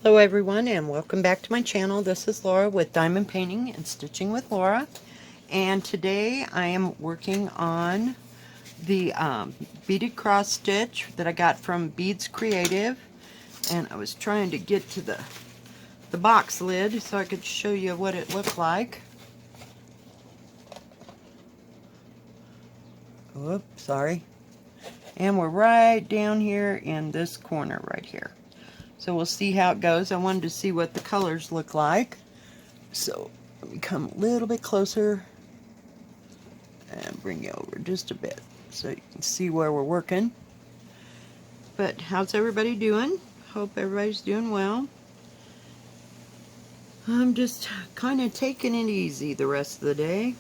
Hello everyone and welcome back to my channel. This is Laura with Diamond Painting and Stitching with Laura, and today I am working on the beaded cross stitch that I got from Beads Creative, and I was trying to get to the box lid so I could show you what it looked like. Oops, sorry. And we're right down here in this corner right here. So we'll see how it goes. I wanted to see what the colors look like. So let me come a little bit closer and bring you over just a bit so you can see where we're working. But how's everybody doing? Hope everybody's doing well. I'm just kind of taking it easy the rest of the day.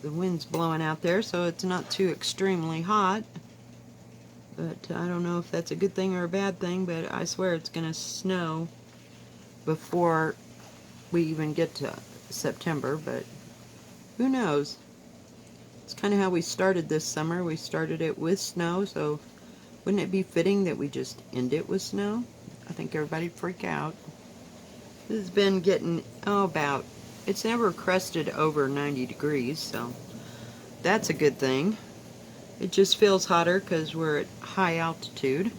The wind's blowing out there, so it's not too extremely hot. But I don't know if that's a good thing or a bad thing, but I swear it's going to snow before we even get to September, but who knows? It's kind of how we started this summer. We started it with snow, so wouldn't it be fitting that we just end it with snow? I think everybody'd freak out. This has been getting, it's never crested over 90 degrees, so that's a good thing. It just feels hotter because we're at high altitude.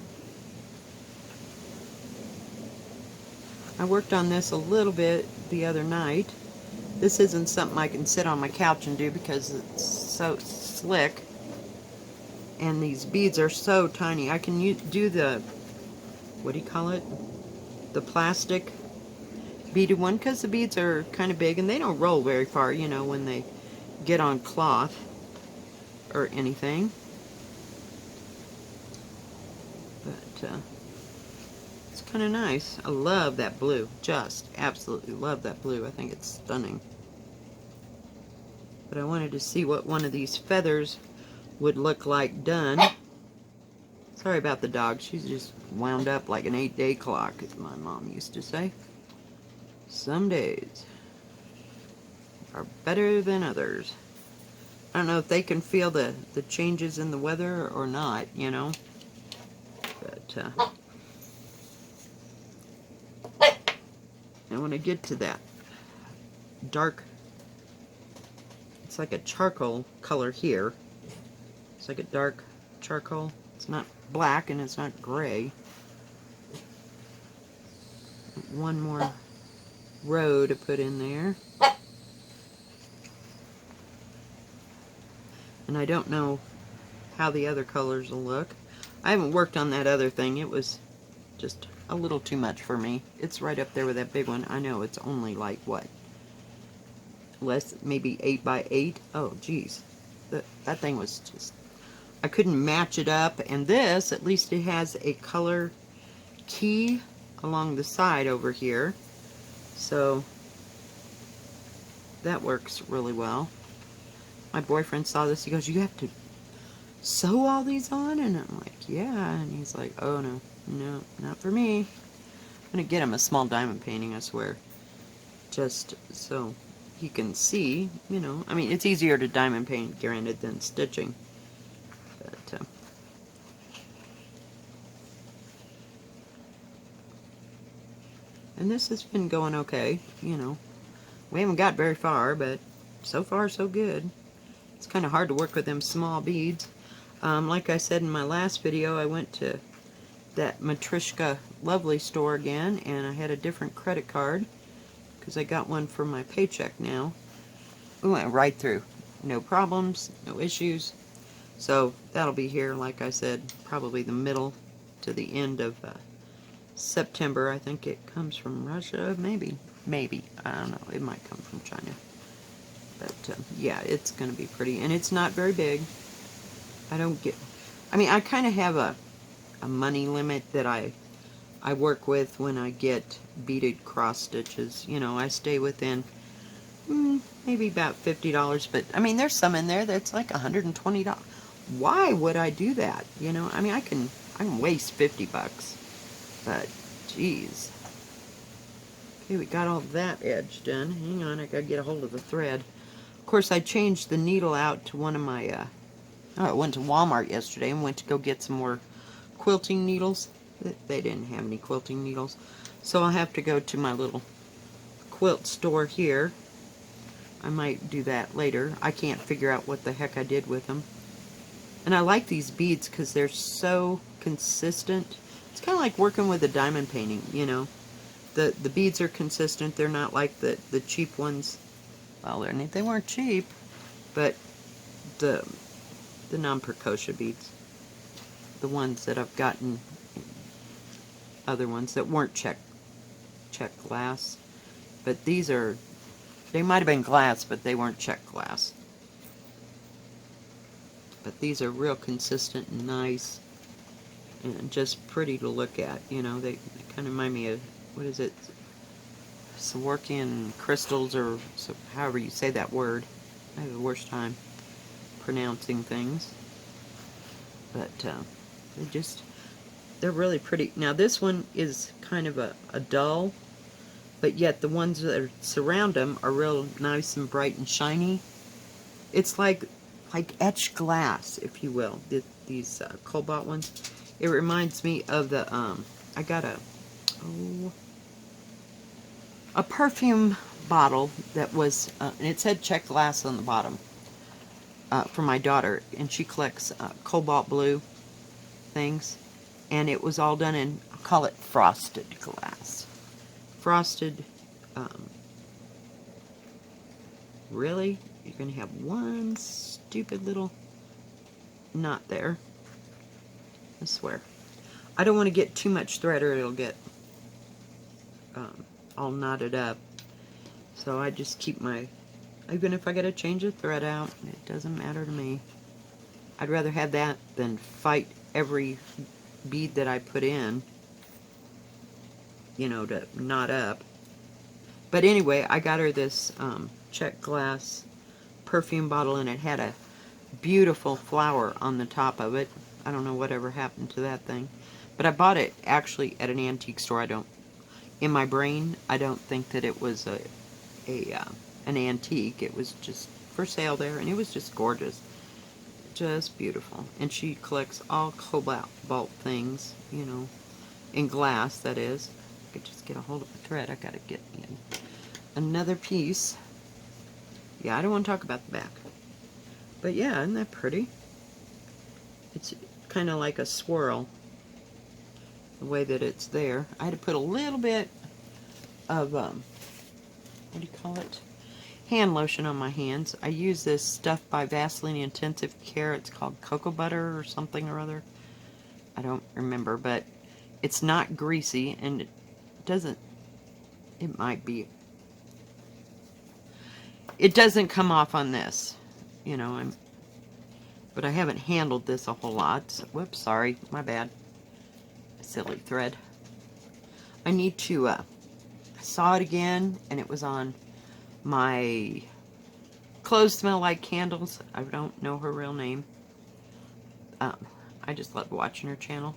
I worked on this a little bit the other night. This isn't something I can sit on my couch and do because it's so slick. And these beads are so tiny. I can do the, what do you call it? The plastic beaded one, because the beads are kind of big and they don't roll very far, you know, when they get on cloth or anything. But it's kind of nice. I love that blue. Just absolutely love that blue. I think it's stunning. But I wanted to see what one of these feathers would look like done. Sorry about the dog. She's just wound up like an 8-day clock, as my mom used to say. Some days are better than others. I don't know if they can feel the changes in the weather or not, you know. But and when I get to that dark, it's like a charcoal color here. It's like a dark charcoal. It's not black and it's not gray. One more row to put in there. And I don't know how the other colors will look. I haven't worked on that other thing. It was just a little too much for me. It's right up there with that big one. I know it's only like, what? Maybe 8 by 8. Oh, geez. That thing was just, I couldn't match it up. And this, at least it has a color key along the side over here. So that works really well. My boyfriend saw this. He goes, "You have to sew all these on?" And I'm like, "Yeah." And he's like, "Oh, no, not for me." I'm going to get him a small diamond painting, I swear. Just so he can see, you know. I mean, it's easier to diamond paint, granted, than stitching. But, and this has been going okay, you know. We haven't got very far, but so far so good. It's kind of hard to work with them small beads. Like I said in my last video, I went to that Matryoshka Lovely store again, and I had a different credit card because I got one for my paycheck now. We went right through. No problems, no issues. So that'll be here, like I said, probably the middle to the end of September. I think it comes from Russia, maybe. I don't know. It might come from China. But yeah, it's going to be pretty. And it's not very big. I kind of have a money limit that I work with when I get beaded cross stitches. You know, I stay within maybe about $50. But, I mean, there's some in there that's like $120. Why would I do that? You know, I mean, I can waste 50 bucks. But, geez. Okay, we got all that edge done. Hang on, I gotta get a hold of the thread. Of course, I changed the needle out to one of my, I went to Walmart yesterday and went to go get some more quilting needles. They didn't have any quilting needles. So I'll have to go to my little quilt store here. I might do that later. I can't figure out what the heck I did with them. And I like these beads because they're so consistent. It's kind of like working with a diamond painting, you know. The beads are consistent. They're not like the cheap ones. Well, they weren't cheap, but the non-percocia beads, the ones that I've gotten, other ones that weren't check glass, but these are, they might have been glass, but they weren't check glass. But these are real consistent and nice and just pretty to look at. You know, they kind of remind me of, what is it, Swarovski crystals, or so, however you say that word. I have the worst time pronouncing things. But they're really pretty. Now this one is kind of a dull, but yet the ones that surround them are real nice and bright and shiny. It's like etched glass, if you will, these cobalt ones. It reminds me of the, I got a perfume bottle that was, and it said check glass on the bottom, for my daughter, and she collects cobalt blue things, and it was all done in, I'll call it frosted glass. Frosted, really? You're going to have one stupid little knot there. I swear. I don't want to get too much thread or it'll get all knotted up. So I just keep my, even if I got to change the thread out, it doesn't matter to me. I'd rather have that than fight every bead that I put in, you know, to knot up. But anyway, I got her this check glass perfume bottle, and it had a beautiful flower on the top of it. I don't know whatever happened to that thing, but I bought it actually at an antique store. In my brain, I don't think that it was an antique. It was just for sale there, and it was just gorgeous, just beautiful. And she collects all cobalt things, you know, in glass, that is. I could just get a hold of the thread. I gotta get in another piece. Yeah, I don't want to talk about the back. But yeah, isn't that pretty? It's kind of like a swirl, the way that it's there. I had to put a little bit of, what do you call it? Hand lotion on my hands. I use this stuff by Vaseline Intensive Care. It's called cocoa butter or something or other. I don't remember, but it's not greasy, and it doesn't, it might be, it doesn't come off on this, you know, but I haven't handled this a whole lot. So, whoops, sorry, my bad. Silly thread. I need to, I saw it again, and it was on my Clothes Smell Like Candles. I don't know her real name. I just love watching her channel,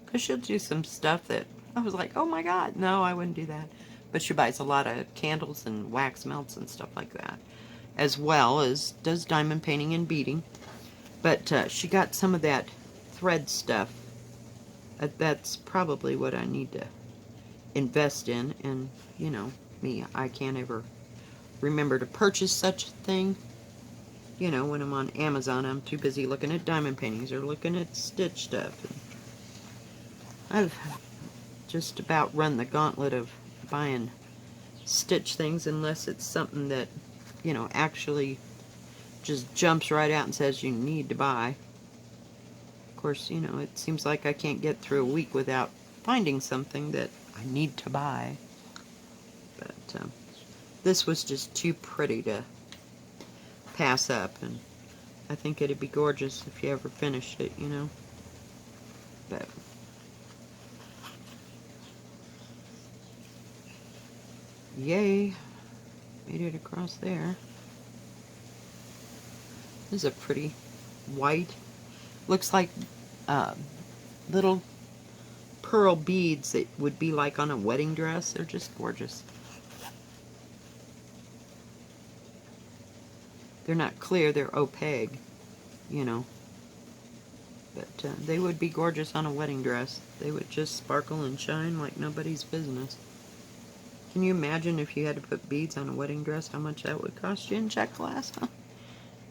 because she'll do some stuff that I was like, oh my god, no, I wouldn't do that. But she buys a lot of candles and wax melts and stuff like that, as well as does diamond painting and beading. But she got some of that thread stuff. That's probably what I need to invest in. And, you know, me, I can't ever remember to purchase such a thing. You know, when I'm on Amazon, I'm too busy looking at diamond paintings or looking at stitch stuff. And I've just about run the gauntlet of buying stitch things, unless it's something that, you know, actually just jumps right out and says you need to buy. Of course, you know, it seems like I can't get through a week without finding something that I need to buy. But this was just too pretty to pass up, and I think it'd be gorgeous if you ever finished it, you know. But yay, made it across there. This is a pretty white, looks like little pearl beads that would be like on a wedding dress. They're just gorgeous. They're not clear, they're opaque, you know. But they would be gorgeous on a wedding dress. They would just sparkle and shine like nobody's business. Can you imagine if you had to put beads on a wedding dress, how much that would cost you in check class?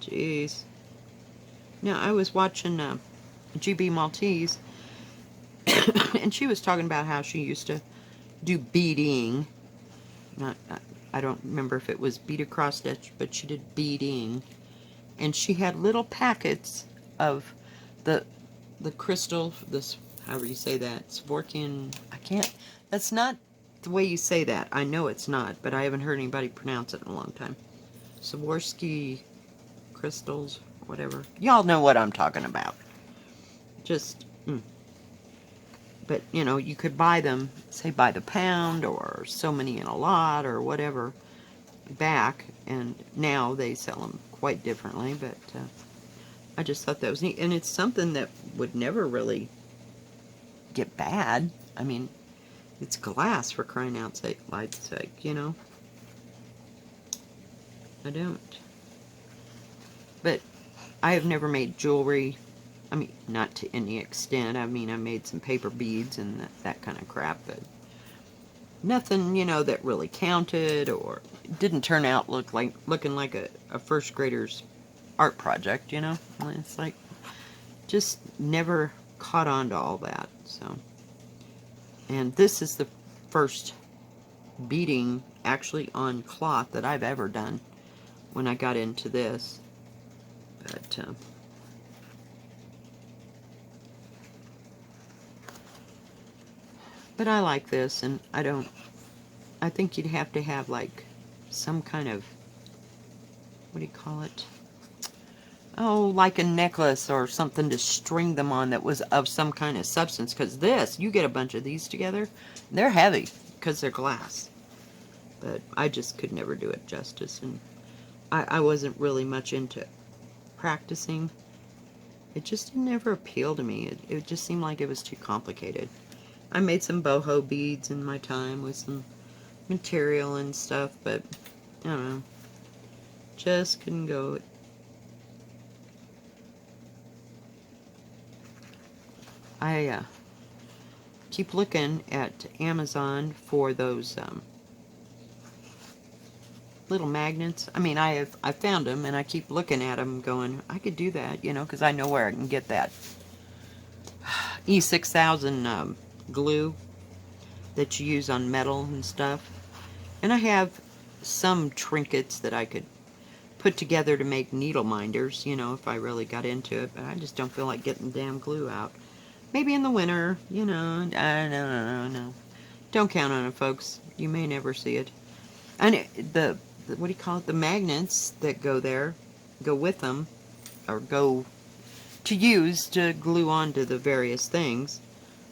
Jeez. Now, I was watching GB Maltese, and she was talking about how she used to do beading. I don't remember if it was beaded cross stitch, but she did beading. And she had little packets of the crystal, this, however you say that, Svortian, I can't, that's not the way you say that. I know it's not, but I haven't heard anybody pronounce it in a long time. Swarovski crystals, whatever. Y'all know what I'm talking about. Just, but, you know, you could buy them, say by the pound, or so many in a lot, or whatever, back, and now they sell them quite differently, but I just thought that was neat, and it's something that would never really get bad. I mean, it's glass, for crying out loud sake, you know. I don't. But I have never made jewelry. I mean, not to any extent. I mean, I made some paper beads and that kind of crap, but nothing, you know, that really counted or didn't turn out looking like a first grader's art project, you know. It's like, just never caught on to all that. So, and this is the first beading actually on cloth that I've ever done when I got into this. But I like this, and I think you'd have to have like some kind of, what do you call it? Oh, like a necklace or something to string them on that was of some kind of substance, because this, you get a bunch of these together, they're heavy because they're glass. But I just could never do it justice, and I wasn't really much into practicing. It just never appealed to me. It just seemed like it was too complicated. I made some boho beads in my time with some material and stuff, but I don't know. Just couldn't go. I keep looking at Amazon for those little magnets. I mean, I found them, and I keep looking at them going, I could do that, you know, because I know where I can get that E6000 glue that you use on metal and stuff. And I have some trinkets that I could put together to make needle minders, you know, if I really got into it, but I just don't feel like getting the damn glue out. Maybe in the winter, you know, no. Don't count on it, folks. You may never see it. And the what do you call it? The magnets that go there, go with them, or go to use to glue onto the various things.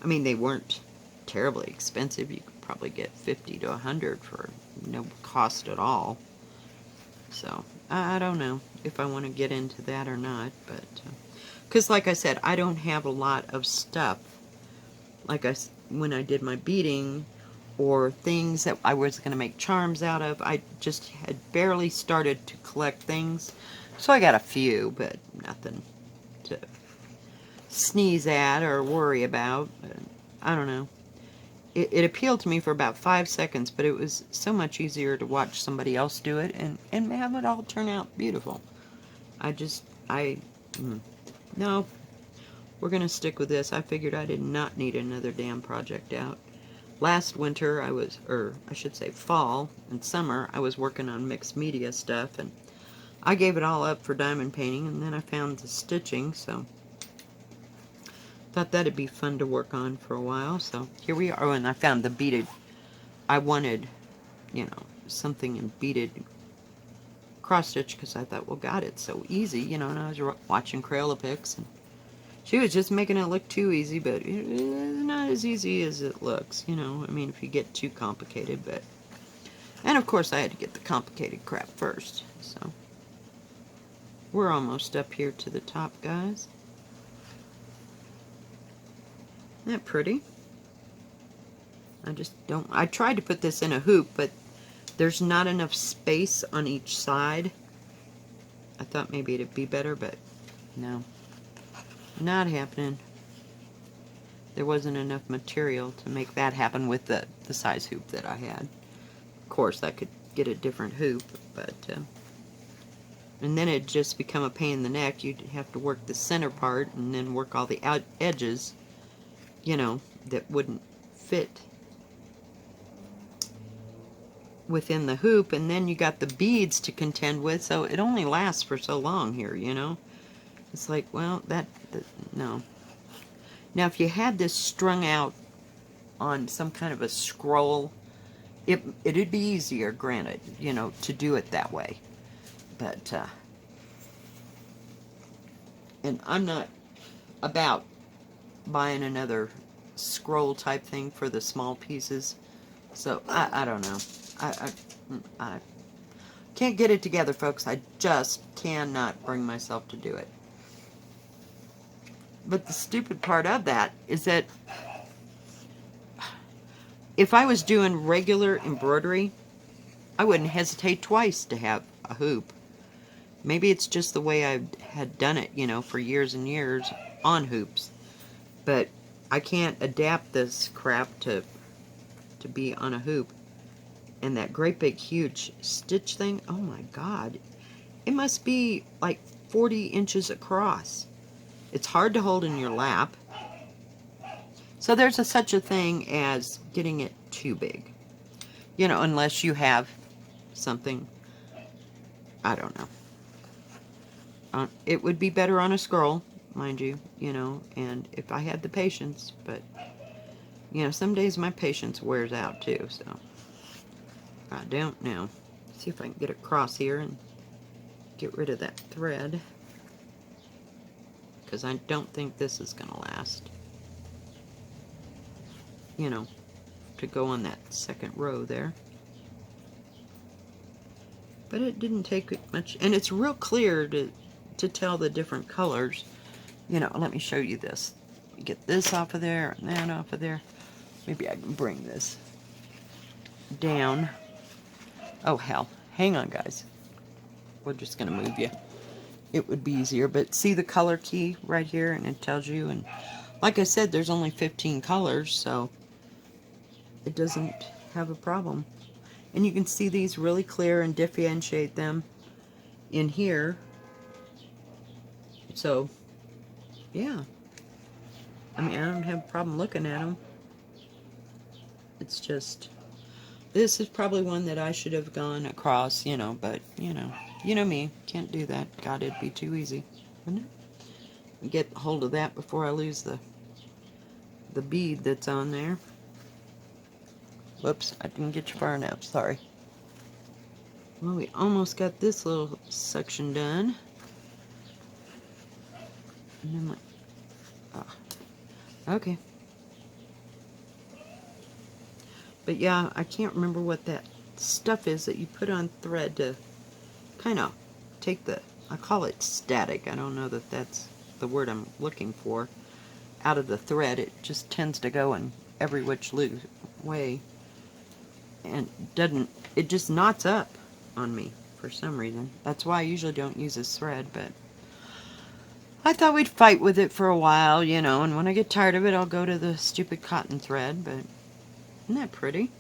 I mean, they weren't terribly expensive. You could probably get 50 to 100 for no cost at all. So, I don't know if I want to get into that or not, but because like I said, I don't have a lot of stuff like when I did my beading or things that I was going to make charms out of. I just had barely started to collect things, so I got a few, but nothing to sneeze at or worry about. I don't know. It appealed to me for about 5 seconds, but it was so much easier to watch somebody else do it and have it all turn out beautiful. No, we're going to stick with this. I figured I did not need another damn project out. Last winter, I should say fall and summer, I was working on mixed media stuff, and I gave it all up for diamond painting, and then I found the stitching, so thought that'd be fun to work on for a while. So here we are. Oh, and I found the beaded. I wanted, you know, something in beaded cross stitch, because I thought, well, God, it's so easy, you know. And I was watching Crayola pics, and she was just making it look too easy, but it's not as easy as it looks, you know. I mean, if you get too complicated, but, and of course I had to get the complicated crap first. So we're almost up here to the top, guys. Isn't that pretty? I tried to put this in a hoop, but there's not enough space on each side. I thought maybe it'd be better, but no. Not happening. There wasn't enough material to make that happen with the size hoop that I had. Of course, I could get a different hoop, but and then it'd just become a pain in the neck. You'd have to work the center part and then work all the edges, you know, that wouldn't fit within the hoop, and then you got the beads to contend with, so it only lasts for so long here, you know. It's like, well, no. Now, if you had this strung out on some kind of a scroll, it'd be easier, granted, you know, to do it that way. But, and I'm not about buying another scroll type thing for the small pieces, so I don't know. I can't get it together, folks. I just cannot bring myself to do it. But the stupid part of that is that if I was doing regular embroidery, I wouldn't hesitate twice to have a hoop. Maybe it's just the way I had done it, you know, for years and years on hoops. But I can't adapt this crap to be on a hoop. And that great big huge stitch thing, oh my God. It must be like 40 inches across. It's hard to hold in your lap. So there's such a thing as getting it too big. You know, unless you have something, I don't know. It would be better on a scroll, mind you, you know, and if I had the patience, but, you know, some days my patience wears out too, so I don't know. See if I can get across here and get rid of that thread, because I don't think this is going to last, you know, to go on that second row there. But it didn't take much, and it's real clear to tell the different colors. You know, let me show you this. Get this off of there and that off of there. Maybe I can bring this down. Oh, hell. Hang on, guys. We're just going to move you. It would be easier, but see the color key right here, and it tells you, and like I said, there's only 15 colors, so it doesn't have a problem. And you can see these really clear and differentiate them in here. So, yeah. I mean, I don't have a problem looking at them. It's just, this is probably one that I should have gone across, you know, but, you know me, can't do that. God, it'd be too easy, wouldn't it? Get hold of that before I lose the bead that's on there. Whoops, I didn't get you far enough, sorry. Well, we almost got this little section done. And then okay. But yeah, I can't remember what that stuff is that you put on thread to kind of take the, I call it static, I don't know that that's the word I'm looking for, out of the thread. It just tends to go in every which way, and it just knots up on me for some reason. That's why I usually don't use this thread, but I thought we'd fight with it for a while, you know, and when I get tired of it, I'll go to the stupid cotton thread. But isn't that pretty?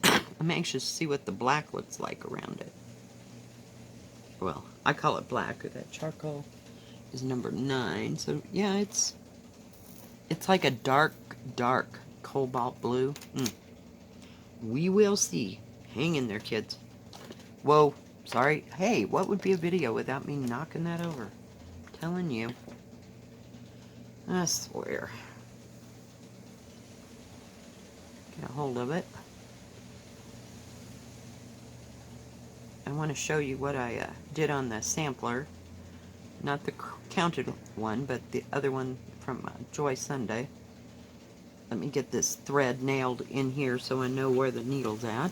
I'm anxious to see what the black looks like around it. Well, I call it black. That charcoal is number 9. So yeah, it's like a dark cobalt blue. We will see. Hang in there, kids. Whoa, sorry. Hey, what would be a video without me knocking that over? Telling you. I swear. Get a hold of it. I want to show you what I did on the sampler. Not the counted one, but the other one from Joy Sunday. Let me get this thread nailed in here so I know where the needle's at.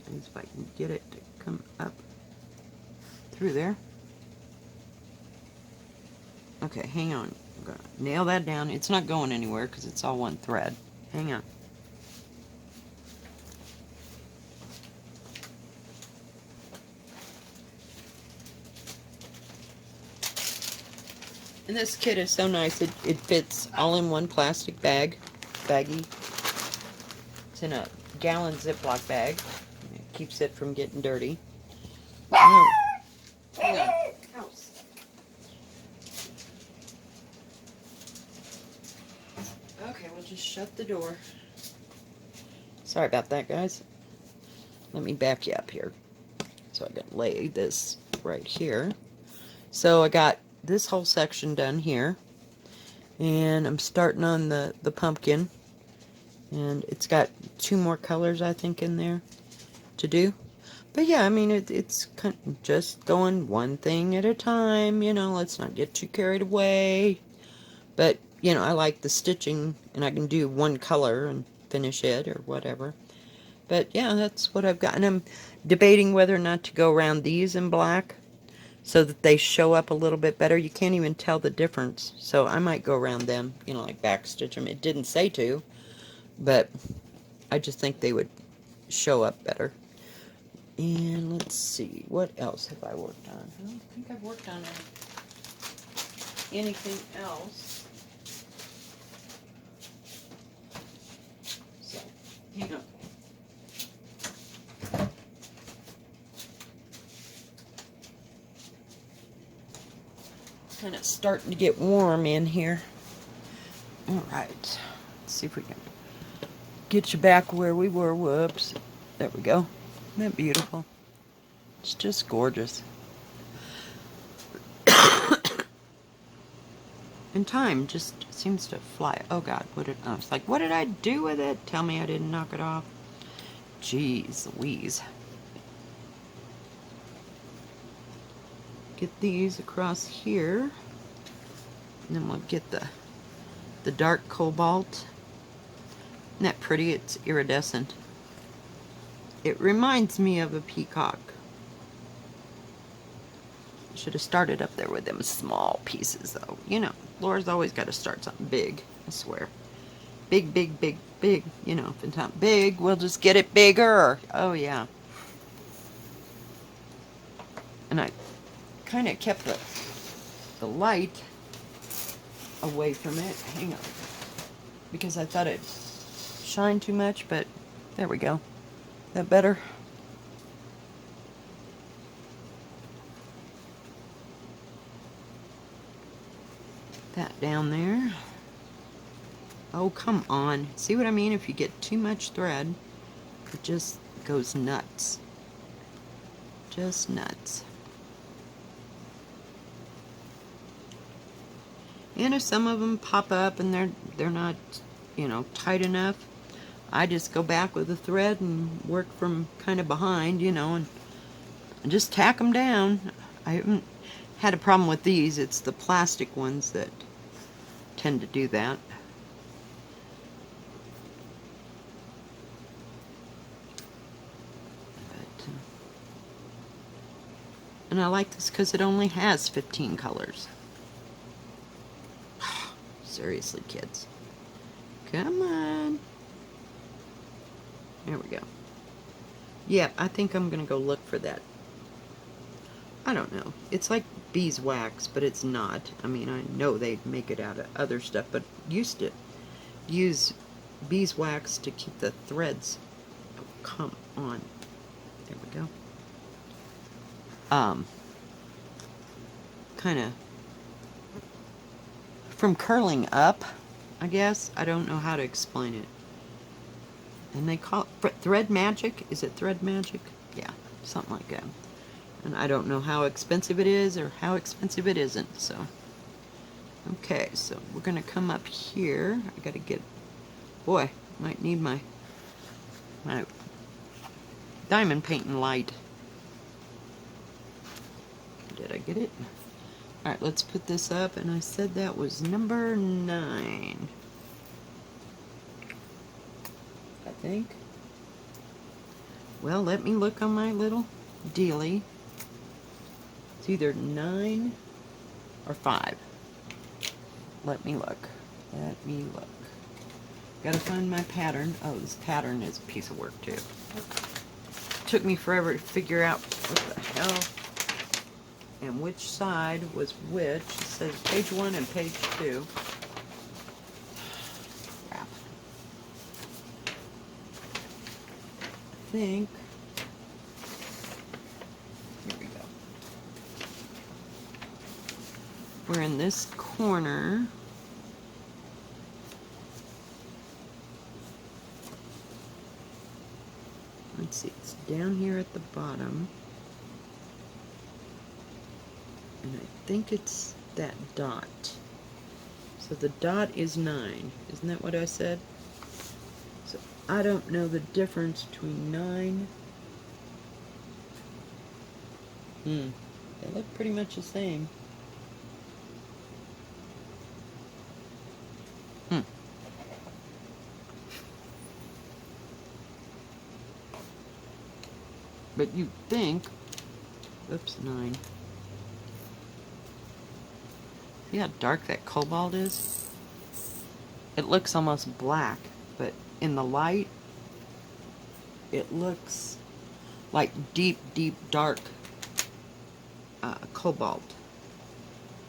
See if I can get it to come up through there. Okay, hang on. I'm going to nail that down. It's not going anywhere because it's all one thread. Hang on. And this kit is so nice. It fits all in one plastic baggie. It's in a gallon Ziploc bag. It keeps it from getting dirty. Oh, hang on. House. Okay, we'll just shut the door. Sorry about that, guys. Let me back you up here. So I can lay this right here. So I got this whole section done here. And I'm starting on the pumpkin. And it's got 2 more colors, I think, in there to do. But yeah, I mean, it's kind of just going one thing at a time. You know, let's not get too carried away. But, you know, I like the stitching, and I can do one color and finish it or whatever. But yeah, that's what I've got. And I'm debating whether or not to go around these in black so that they show up a little bit better. You can't even tell the difference. So I might go around them, you know, like backstitch them. It didn't say to, but I just think they would show up better. And let's see, what else have I worked on? I don't think I've worked on anything else. So, hang on. Kind of starting to get warm in here. All right, let's see if we can get you back where we were. Whoops. There we go. Isn't that beautiful? It's just gorgeous. And time just seems to fly. Oh God, I was like, what did I do with it? Tell me I didn't knock it off. Jeez Louise. Get these across here. And then we'll get the dark cobalt. Isn't that pretty? It's iridescent. It reminds me of a peacock. Should have started up there with them small pieces, though. You know, Laura's always got to start something big, I swear. Big, big, big, big. You know, if it's not big, we'll just get it bigger. Oh, yeah. And I kind of kept the light away from it. Hang on. Because I thought it shined too much, but there we go. That better? That down there. Oh, come on. See what I mean? If you get too much thread, it just goes nuts. Just nuts. And if some of them pop up and they're not, you know, tight enough, I just go back with the thread and work from kind of behind, you know, and just tack them down. I haven't had a problem with these. It's the plastic ones that tend to do that. But, and I like this because it only has 15 colors. Seriously, kids. Come on. There we go. Yeah, I think I'm going to go look for that. I don't know. It's like beeswax, but it's not. I mean, I know they make it out of other stuff, but used to use beeswax to keep the threads. Oh, come on. There we go. Kind of from curling up, I guess. I don't know how to explain it. And they call it thread magic. Is it thread magic? Yeah, something like that. And I don't know how expensive it is or how expensive it isn't. So, okay, so we're gonna come up here. I gotta get. Boy, might need my diamond painting light. Did I get it? All right, let's put this up. And I said that was number 9. I think. Well, let me look on my little dealie. It's either 9 or 5. Let me look. Let me look. Gotta find my pattern. Oh, this pattern is a piece of work too. Took me forever to figure out what the hell and which side was which. It says page 1 and page 2. Crap. I think. Here we go. We're in this corner. Let's see, it's down here at the bottom. And I think it's that dot. So the dot is 9. Isn't that what I said? So I don't know the difference between 9. They look pretty much the same. But you'd think, oops, 9. See how dark that cobalt is? It looks almost black, but in the light, it looks like deep, deep, dark cobalt,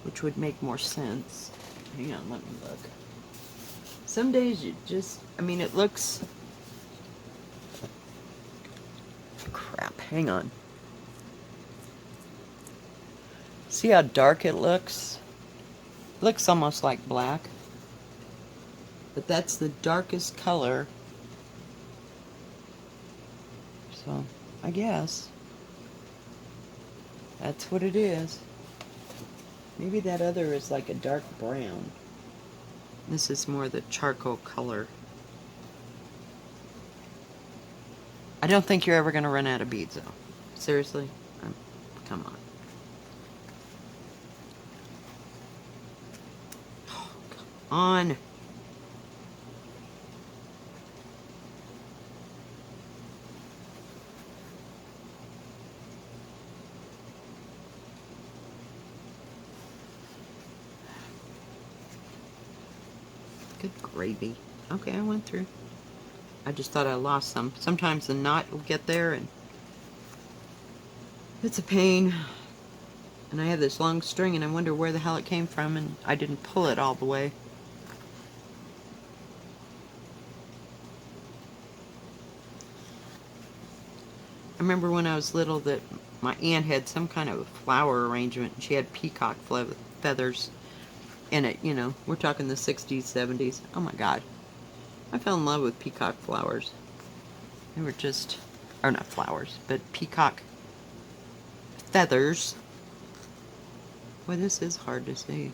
which would make more sense. Hang on, let me look. Some days you just, I mean, it looks, crap, hang on. See how dark it looks? It looks almost like black, but that's the darkest color. So, I guess that's what it is. Maybe that other is like a dark brown. This is more the charcoal color. I don't think you're ever going to run out of beads, though. Seriously? Come on. Oh, come on. Good gravy. Okay, I went through. I just thought I lost some. Sometimes the knot will get there and it's a pain. And I have this long string and I wonder where the hell it came from, and I didn't pull it all the way. I remember when I was little that my aunt had some kind of flower arrangement and she had peacock feathers in it, you know. We're talking the 60s, 70s. Oh my god. I fell in love with peacock flowers. They were just, or not flowers, but peacock feathers. Boy, this is hard to see.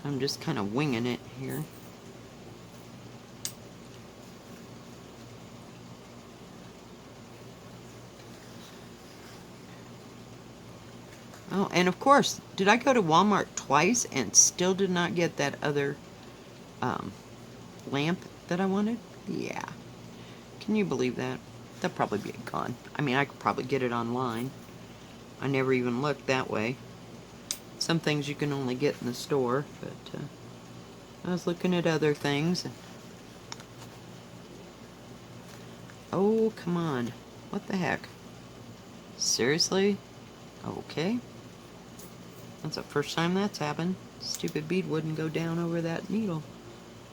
I'm just kind of winging it here. Oh, and of course, did I go to Walmart twice and still did not get that other lamp that I wanted? Yeah. Can you believe that? They'll probably be gone. I mean, I could probably get it online. I never even looked that way. Some things you can only get in the store, but I was looking at other things. And oh, come on. What the heck? Seriously? Okay. That's the first time that's happened. Stupid bead wouldn't go down over that needle.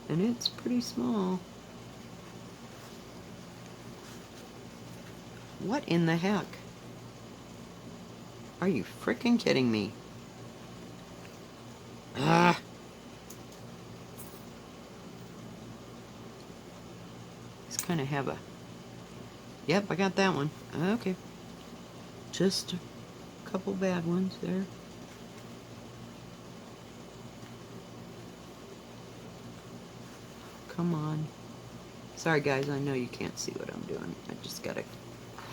And it's pretty small. What in the heck? Are you freaking kidding me? Ah! Just kind of have a... Yep, I got that one. Okay. Just a couple bad ones there. Come on. Sorry guys, I know you can't see what I'm doing. I just gotta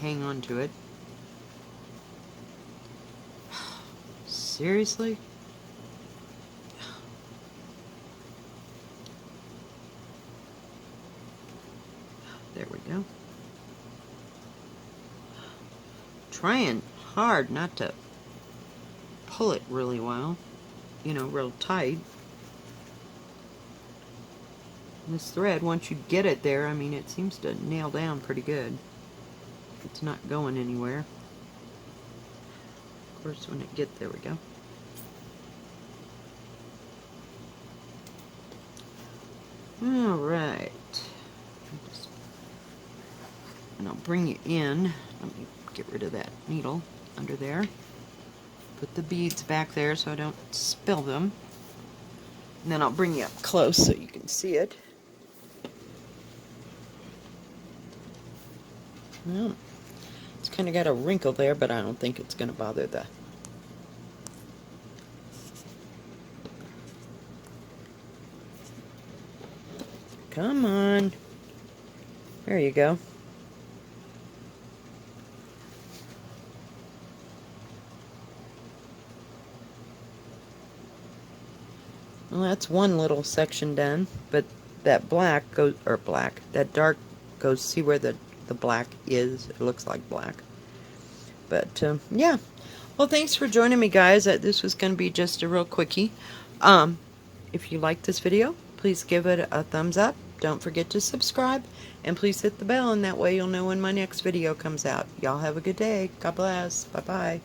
hang on to it. Seriously? There we go. Trying hard not to pull it really well. You know, real tight. This thread, once you get it there, I mean, it seems to nail down pretty good. It's not going anywhere. Of course, when it gets there, we go. All right. And I'll bring you in. Let me get rid of that needle under there. Put the beads back there so I don't spill them. And then I'll bring you up close so you can see it. Well, it's kind of got a wrinkle there, but I don't think it's going to bother the... Come on. There you go. Well, that's one little section done, but that black goes, or black, that dark goes, see where the black is? It looks like black. But, yeah. Well, thanks for joining me, guys. This was going to be just a real quickie. If you like this video, please give it a thumbs up. Don't forget to subscribe, and please hit the bell, and that way you'll know when my next video comes out. Y'all have a good day. God bless. Bye-bye.